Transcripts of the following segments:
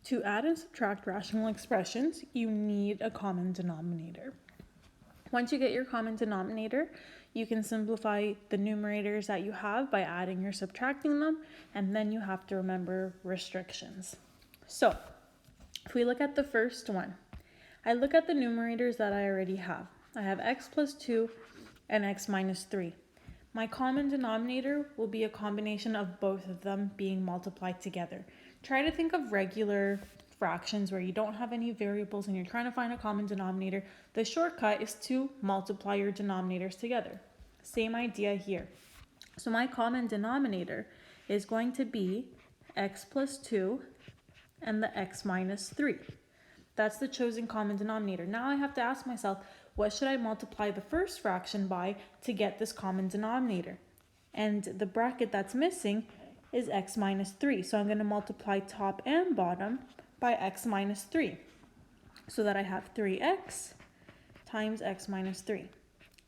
To add and subtract rational expressions, you need a common denominator. Once you get your common denominator, you can simplify the numerators that you have by adding or subtracting them, and then you have to remember restrictions. So, if we look at the first one, I look at the numerators that I already have. I have x plus 2 and x minus 3. My common denominator will be a combination of both of them being multiplied together. Try to think of regular fractions where you don't have any variables and you're trying to find a common denominator. The shortcut is to multiply your denominators together. Same idea here. So my common denominator is going to be x plus 2 and the x minus 3. That's the chosen common denominator. Now I have to ask myself, what should I multiply the first fraction by to get this common denominator? And the bracket that's missing is x minus 3. So I'm going to multiply top and bottom by x minus 3. So that I have 3x times x minus 3.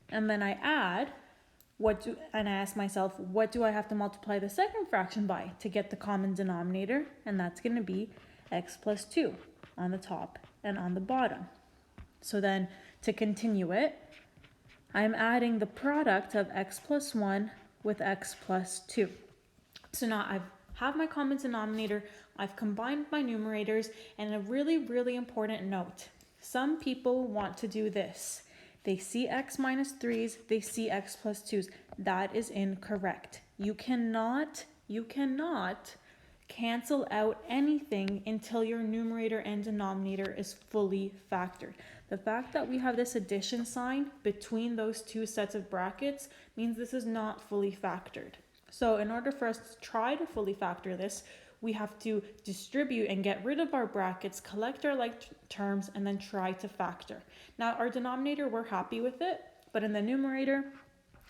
And then I add, and I ask myself, what do I have to multiply the second fraction by to get the common denominator? And that's going to be x plus 2 on the top and on the bottom. So then to continue it, I'm adding the product of x plus 1 with x plus 2. So now I have my common denominator, I've combined my numerators, and a really, really important note. Some people want to do this. They see x minus 3's, they see x plus 2's. That is incorrect. You cannot cancel out anything until your numerator and denominator is fully factored. The fact that we have this addition sign between those two sets of brackets means this is not fully factored. So in order for us to try to fully factor this, we have to distribute and get rid of our brackets, collect our like terms, and then try to factor. Now our denominator, we're happy with it, but in the numerator,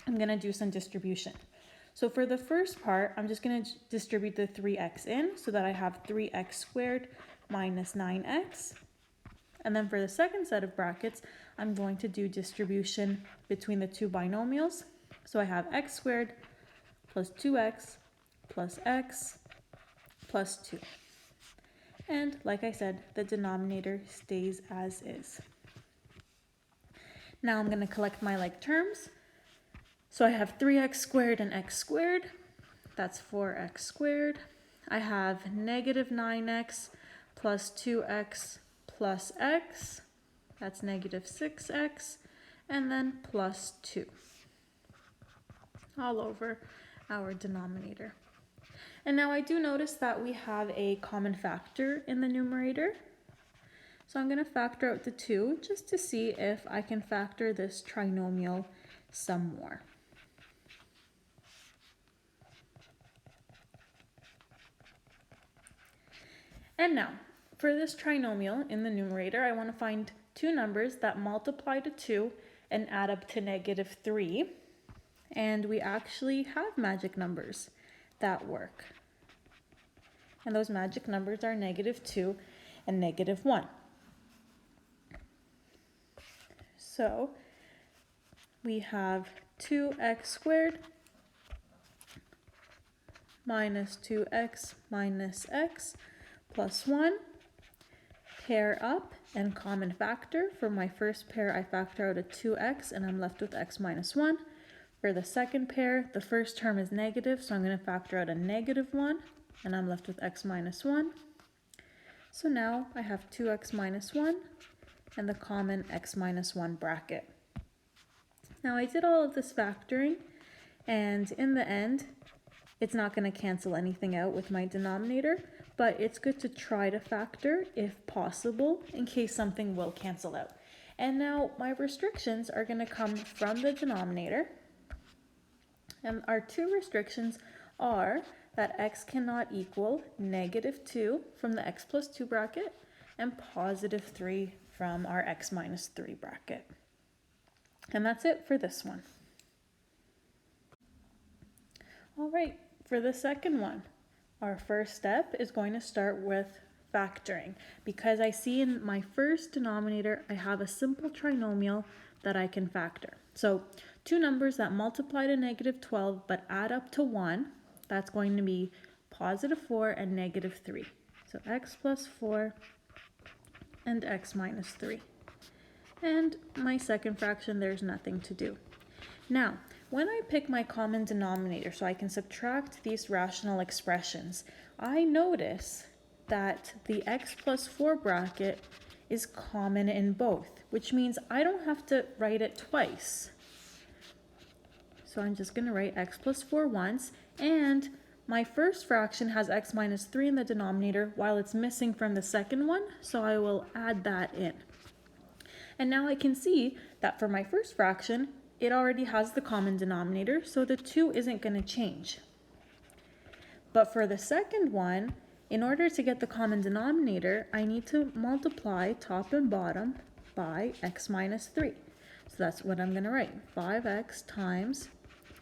I'm gonna do some distribution. So for the first part, I'm just going to distribute the 3x in so that I have 3x squared minus 9x. And then for the second set of brackets, I'm going to do distribution between the two binomials. So I have x squared plus 2x plus x plus 2. And like I said, the denominator stays as is. Now I'm going to collect my like terms. So I have 3x squared and x squared, that's 4x squared. I have negative 9x plus 2x plus x, that's negative 6x, and then plus 2, all over our denominator. And now I do notice that we have a common factor in the numerator. So I'm going to factor out the 2 just to see if I can factor this trinomial some more. And now, for this trinomial in the numerator, I want to find two numbers that multiply to 2 and add up to negative 3. And we actually have magic numbers that work. And those magic numbers are negative 2 and negative 1. So we have 2x squared minus 2x minus x plus 1, pair up and common factor. For my first pair, I factor out a 2x and I'm left with x minus 1. For the second pair, the first term is negative, so I'm going to factor out a negative 1 and I'm left with x minus 1. So now I have 2x minus 1 and the common x minus 1 bracket. Now I did all of this factoring, and in the end, it's not going to cancel anything out with my denominator, but it's good to try to factor if possible in case something will cancel out. And now my restrictions are going to come from the denominator. And our two restrictions are that x cannot equal negative 2 from the x plus 2 bracket and positive 3 from our x minus 3 bracket. And that's it for this one. All right, for the second one, our first step is going to start with factoring, because I see in my first denominator I have a simple trinomial that I can factor. So two numbers that multiply to negative 12 but add up to 1, that's going to be positive 4 and negative 3. So x plus 4 and x minus 3. And my second fraction, there's nothing to do. Now, when I pick my common denominator so I can subtract these rational expressions, I notice that the x plus 4 bracket is common in both, which means I don't have to write it twice. So I'm just going to write x plus 4 once, and my first fraction has x minus 3 in the denominator while it's missing from the second one, so I will add that in. And now I can see that for my first fraction, it already has the common denominator, so the 2 isn't going to change. But for the second one, in order to get the common denominator, I need to multiply top and bottom by x minus 3. So that's what I'm going to write, 5x times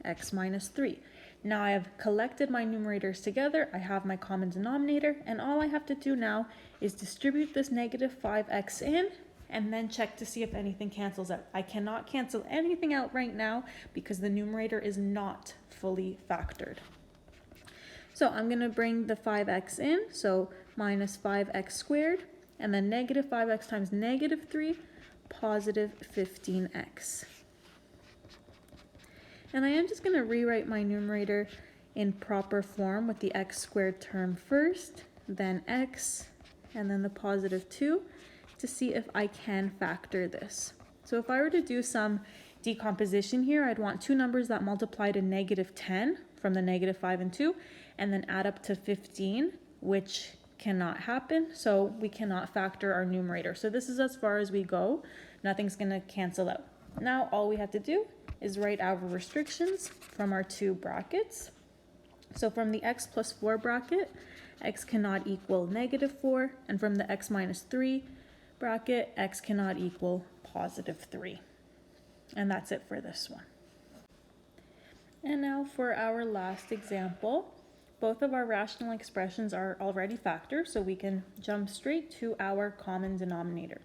x minus 3. Now I have collected my numerators together, I have my common denominator, and all I have to do now is distribute this negative 5x in, and then check to see if anything cancels out. I cannot cancel anything out right now because the numerator is not fully factored. So I'm going to bring the 5x in, so minus 5x squared, and then negative 5x times negative 3, positive 15x. And I am just going to rewrite my numerator in proper form with the x squared term first, then x, and then the positive 2 to see if I can factor this. So if I were to do some decomposition here, I'd want two numbers that multiply to negative 10 from the negative 5 and 2, and then add up to 15, which cannot happen, so we cannot factor our numerator. So this is as far as we go. Nothing's going to cancel out. Now all we have to do is write our restrictions from our two brackets. So from the x plus 4 bracket, x cannot equal negative 4, and from the x minus 3 bracket, x cannot equal positive 3. And that's it for this one. And now for our last example, both of our rational expressions are already factored, so we can jump straight to our common denominator.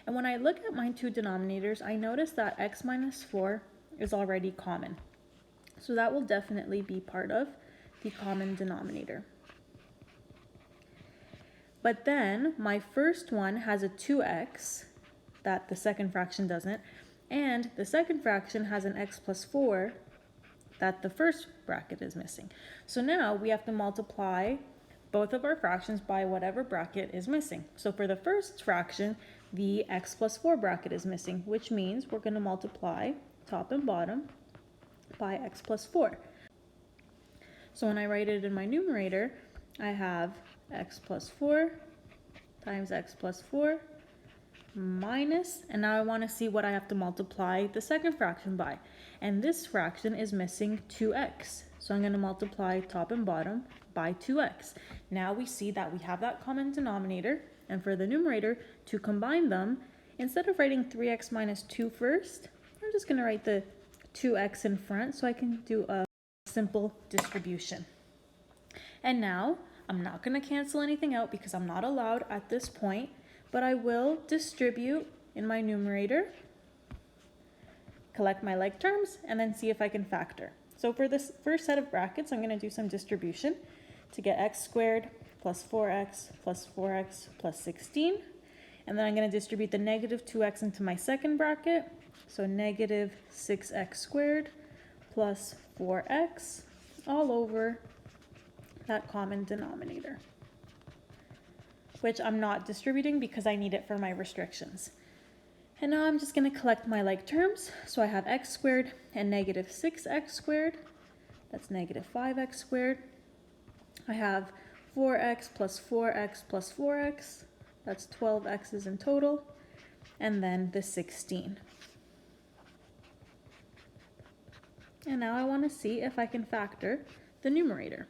And when I look at my two denominators, I notice that x minus 4 is already common. So that will definitely be part of the common denominator. But then my first one has a 2x that the second fraction doesn't, and the second fraction has an x plus 4 that the first bracket is missing. So now we have to multiply both of our fractions by whatever bracket is missing. So for the first fraction, the x plus 4 bracket is missing, which means we're going to multiply top and bottom by x plus 4. So when I write it in my numerator, I have x plus 4 times x plus 4 minus, and now I want to see what I have to multiply the second fraction by. And this fraction is missing 2x. So I'm going to multiply top and bottom by 2x. Now we see that we have that common denominator, and for the numerator, to combine them, instead of writing 3x minus 2 first, I'm just going to write the 2x in front so I can do a simple distribution. And now I'm not going to cancel anything out because I'm not allowed at this point, but I will distribute in my numerator, collect my like terms, and then see if I can factor. So for this first set of brackets, I'm going to do some distribution to get x squared plus 4x plus 4x plus 16. And then I'm going to distribute the negative 2x into my second bracket. So negative 6x squared plus 4x all over that common denominator, which I'm not distributing because I need it for my restrictions. And now I'm just going to collect my like terms. So I have x squared and negative 6x squared. That's negative 5x squared. I have 4x plus 4x plus 4x. That's 12x's in total. And then the 16. And now I want to see if I can factor the numerator.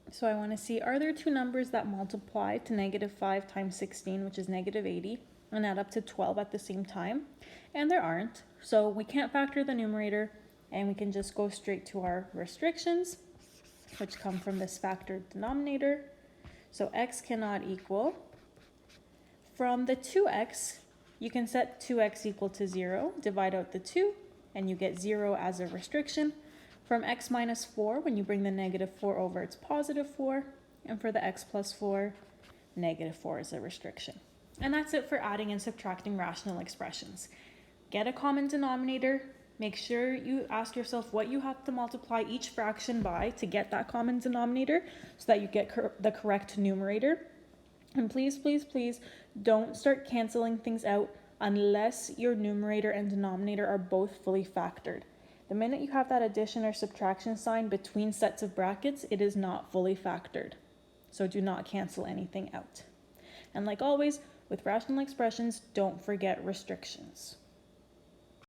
So I want to see, are there two numbers that multiply to negative 5 times 16, which is negative 80, and add up to 12 at the same time? And there aren't. So we can't factor the numerator, and we can just go straight to our restrictions, which come from this factored denominator. So x cannot equal. From the 2x, you can set 2x equal to 0, divide out the 2, and you get 0 as a restriction. From x minus 4, when you bring the negative 4 over, it's positive 4. And for the x plus 4, -4 is a restriction. And that's it for adding and subtracting rational expressions. Get a common denominator. Make sure you ask yourself what you have to multiply each fraction by to get that common denominator so that you get the correct numerator. And please, please, please don't start canceling things out unless your numerator and denominator are both fully factored. The minute you have that addition or subtraction sign between sets of brackets, it is not fully factored. So do not cancel anything out. And like always, with rational expressions, don't forget restrictions.